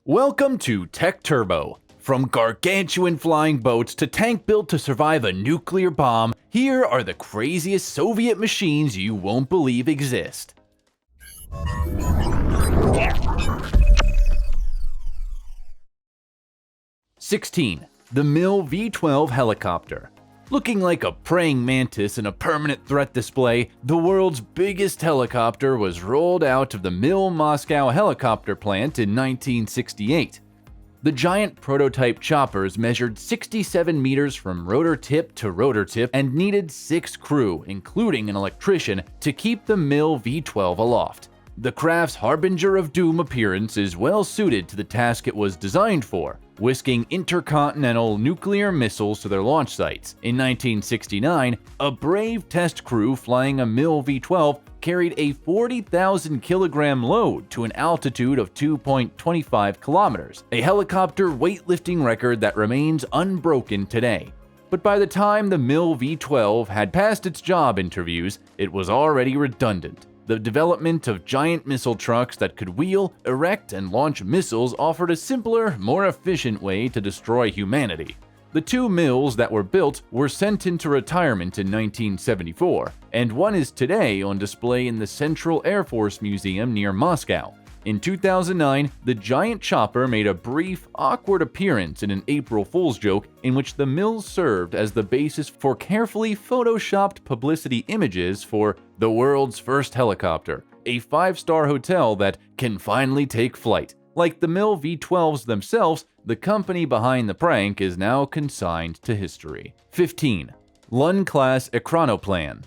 Welcome to Tech Turbo. From gargantuan flying boats to tank built to survive a nuclear bomb, here are the craziest Soviet machines you won't believe exist. (16) The Mil V-12 helicopter. Looking like a praying mantis in a permanent threat display, the world's biggest helicopter was rolled out of the Mil Moscow helicopter plant in 1968. The giant prototype choppers measured 67 meters from rotor tip to rotor tip and needed 6 crew, including an electrician, to keep the Mil V-12 aloft. The craft's harbinger of doom appearance is well suited to the task it was designed for, whisking intercontinental nuclear missiles to their launch sites. In 1969, a brave test crew flying a Mil V-12 carried a 40,000 kilogram load to an altitude of 2.25 kilometers, a helicopter weightlifting record that remains unbroken today. But by the time the Mil V-12 had passed its job interviews, it was already redundant. The development of giant missile trucks that could wheel, erect, and launch missiles offered a simpler, more efficient way to destroy humanity. The 2 Mils that were built were sent into retirement in 1974, and one is today on display in the Central Air Force Museum near Moscow. In 2009, the giant chopper made a brief, awkward appearance in an April Fool's joke in which the Mils served as the basis for carefully photoshopped publicity images for the world's first helicopter, a 5-star hotel that can finally take flight. Like the Mil V-12s themselves, the company behind the prank is now consigned to history. 15. Lun Glass Ekranoplan.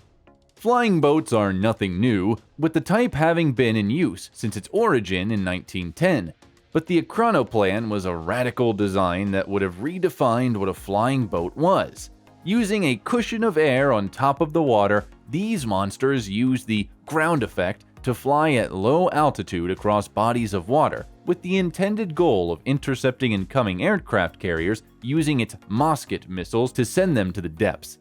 Flying boats are nothing new, with the type having been in use since its origin in 1910. But the Ekranoplan was a radical design that would have redefined what a flying boat was. Using a cushion of air on top of the water, these monsters used the ground effect to fly at low altitude across bodies of water, with the intended goal of intercepting incoming aircraft carriers using its Mosket missiles to send them to the depths.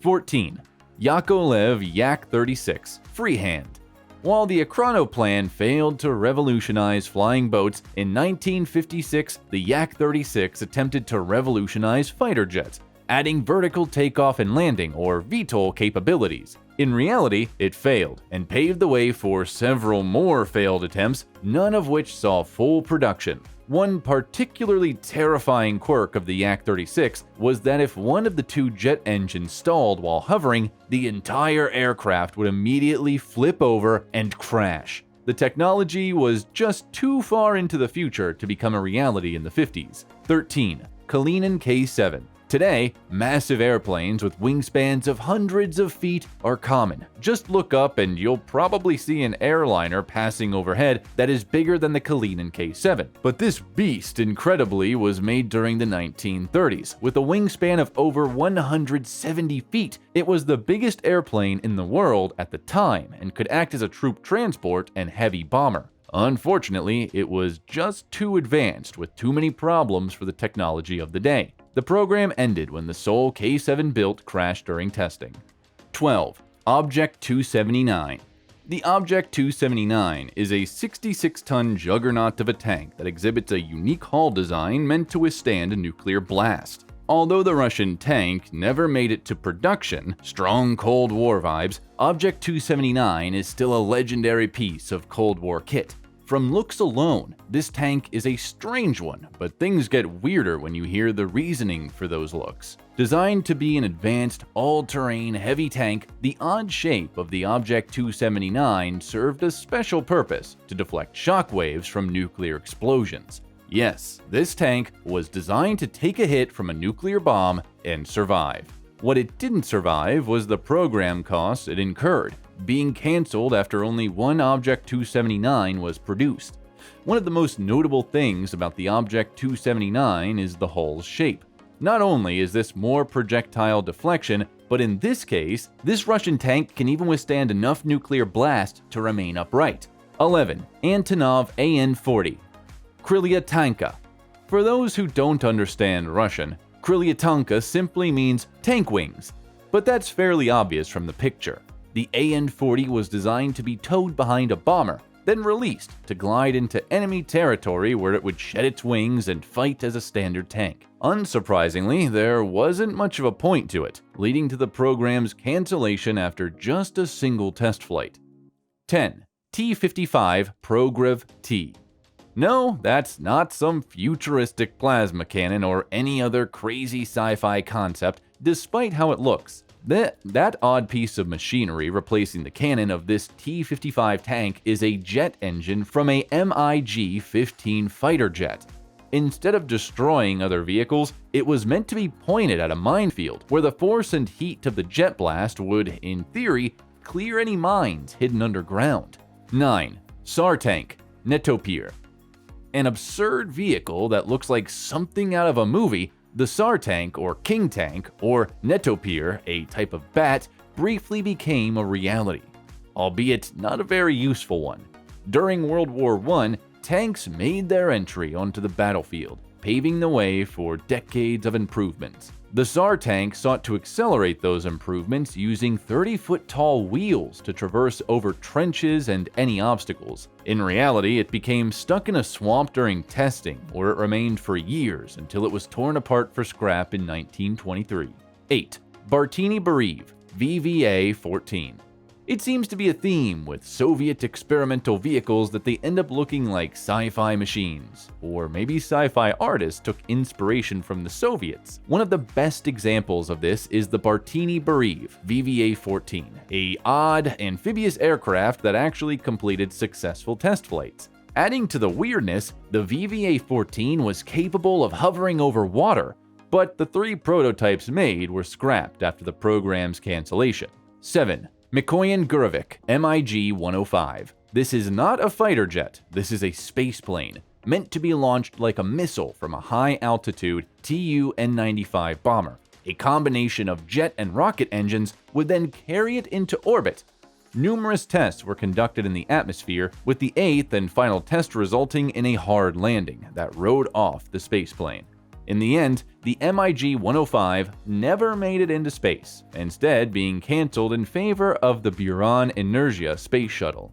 14. Yakovlev Yak-36 Freehand. While the Ekranoplan failed to revolutionize flying boats, in 1956 the Yak-36 attempted to revolutionize fighter jets, adding vertical takeoff and landing, or VTOL, capabilities. In reality, it failed, and paved the way for several more failed attempts, none of which saw full production. One particularly terrifying quirk of the Yak-36 was that if one of the 2 jet engines stalled while hovering, the entire aircraft would immediately flip over and crash. The technology was just too far into the future to become a reality in the 50s. 13. Kalinin K-7. Today, massive airplanes with wingspans of hundreds of feet are common. Just look up and you'll probably see an airliner passing overhead that is bigger than the Kalinin K-7. But this beast, incredibly, was made during the 1930s, with a wingspan of over 170 feet. It was the biggest airplane in the world at the time and could act as a troop transport and heavy bomber. Unfortunately, it was just too advanced with too many problems for the technology of the day. The program ended when the sole K-7 built crashed during testing. 12. Object 279. The Object 279 is a 66-ton juggernaut of a tank that exhibits a unique hull design meant to withstand a nuclear blast. Although the Russian tank never made it to production, strong Cold War vibes, Object 279 is still a legendary piece of Cold War kit. From looks alone, this tank is a strange one, but things get weirder when you hear the reasoning for those looks. Designed to be an advanced, all-terrain heavy tank, the odd shape of the Object 279 served a special purpose to deflect shockwaves from nuclear explosions. Yes, this tank was designed to take a hit from a nuclear bomb and survive. What it didn't survive was the program costs it incurred, being cancelled after only one Object 279 was produced. One of the most notable things about the Object 279 is the hull's shape. Not only is this more projectile deflection, but in this case, this Russian tank can even withstand enough nuclear blast to remain upright. 11. Antanov AN-40 Krylya Tanka. For those who don't understand Russian, Krylya Tanka simply means tank wings, but that's fairly obvious from the picture. The AN-40 was designed to be towed behind a bomber, then released to glide into enemy territory where it would shed its wings and fight as a standard tank. Unsurprisingly, there wasn't much of a point to it, leading to the program's cancellation after just a single test flight. 10. T-55 Progrev T. No, that's not some futuristic plasma cannon or any other crazy sci-fi concept, despite how it looks. That odd piece of machinery replacing the cannon of this T-55 tank is a jet engine from a MiG-15 fighter jet. Instead of destroying other vehicles, it was meant to be pointed at a minefield where the force and heat of the jet blast would, in theory, clear any mines hidden underground. 9. Tsar Tank Netopir. An absurd vehicle that looks like something out of a movie, the Tsar Tank or King Tank or Netopir, a type of bat, briefly became a reality, albeit not a very useful one. During World War I, tanks made their entry onto the battlefield, paving the way for decades of improvements. The Tsar Tank sought to accelerate those improvements using 30-foot-tall wheels to traverse over trenches and any obstacles. In reality, it became stuck in a swamp during testing, where it remained for years until it was torn apart for scrap in 1923. 8. Bartini Bereev VVA-14. It seems to be a theme with Soviet experimental vehicles that they end up looking like sci-fi machines. Or maybe sci-fi artists took inspiration from the Soviets. One of the best examples of this is the Bartini Bereev VVA-14, a odd amphibious aircraft that actually completed successful test flights. Adding to the weirdness, the VVA-14 was capable of hovering over water, but the 3 prototypes made were scrapped after the program's cancellation. 7. Mikoyan Gurevich MiG-105. This is not a fighter jet, this is a space plane, meant to be launched like a missile from a high-altitude Tu-95 bomber. A combination of jet and rocket engines would then carry it into orbit. Numerous tests were conducted in the atmosphere, with the 8th and final test resulting in a hard landing that rode off the spaceplane. In the end, the MiG-105 never made it into space, instead being cancelled in favor of the Buran Inertia space shuttle.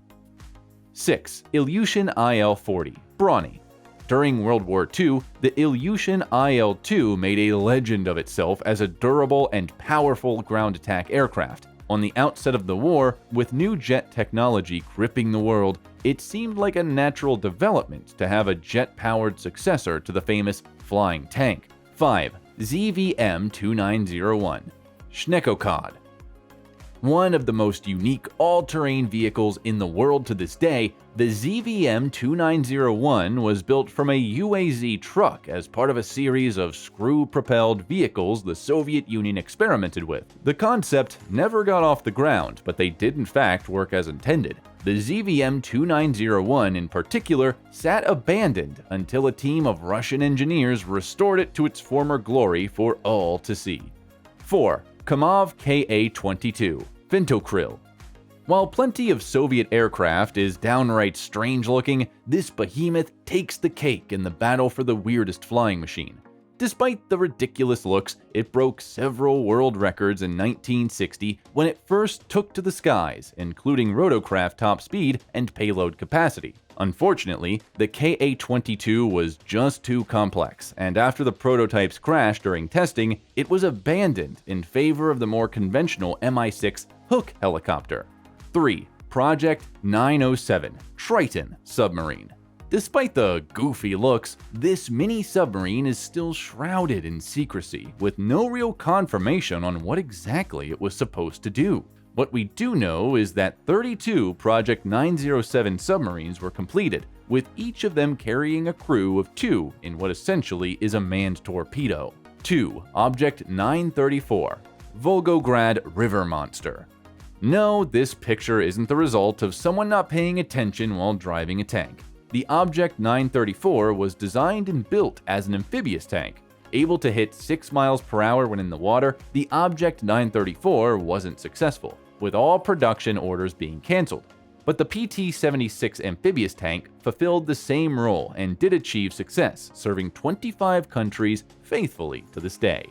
6. Ilyushin IL-40 Brawny. During World War II, the Ilyushin IL-2 made a legend of itself as a durable and powerful ground attack aircraft. On the outset of the war, with new jet technology gripping the world, it seemed like a natural development to have a jet-powered successor to the famous flying tank. 5. ZVM-2901 Shnekokhod. One of the most unique all-terrain vehicles in the world to this day, the ZVM-2901 was built from a UAZ truck as part of a series of screw-propelled vehicles the Soviet Union experimented with. The concept never got off the ground, but they did in fact work as intended. The ZVM-2901 in particular sat abandoned until a team of Russian engineers restored it to its former glory for all to see. 4. Kamov Ka-22 Vintokryl. While plenty of Soviet aircraft is downright strange looking, this behemoth takes the cake in the battle for the weirdest flying machine. Despite the ridiculous looks, it broke several world records in 1960 when it first took to the skies, including rotorcraft top speed and payload capacity. Unfortunately, the Ka-22 was just too complex, and after the prototypes crashed during testing, it was abandoned in favor of the more conventional Mi-6 Hook helicopter. 3. Project 907 Triton Submarine. Despite the goofy looks, this mini submarine is still shrouded in secrecy, with no real confirmation on what exactly it was supposed to do. What we do know is that 32 Project 907 submarines were completed, with each of them carrying a crew of 2 in what essentially is a manned torpedo. 2. Object 934 Volgograd River Monster. No, this picture isn't the result of someone not paying attention while driving a tank. The Object 934 was designed and built as an amphibious tank. Able to hit 6 miles per hour when in the water, the Object 934 wasn't successful, with all production orders being cancelled. But the PT-76 amphibious tank fulfilled the same role and did achieve success, serving 25 countries faithfully to this day.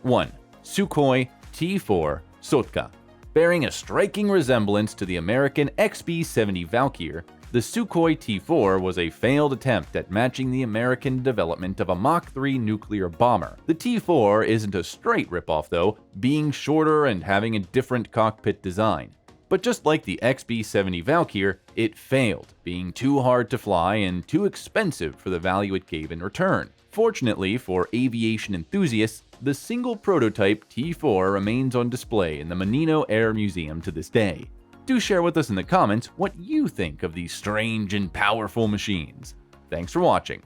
1. Sukhoi T-4 Sotka. Bearing a striking resemblance to the American XB-70 Valkyr, The Sukhoi T-4 was a failed attempt at matching the American development of a Mach 3 nuclear bomber. The T-4 isn't a straight ripoff though, being shorter and having a different cockpit design. But just like the XB-70 Valkyr, it failed, being too hard to fly and too expensive for the value it gave in return. Fortunately for aviation enthusiasts, the single prototype T-4 remains on display in the Menino Air Museum to this day. Do share with us in the comments what you think of these strange and powerful machines. Thanks for watching.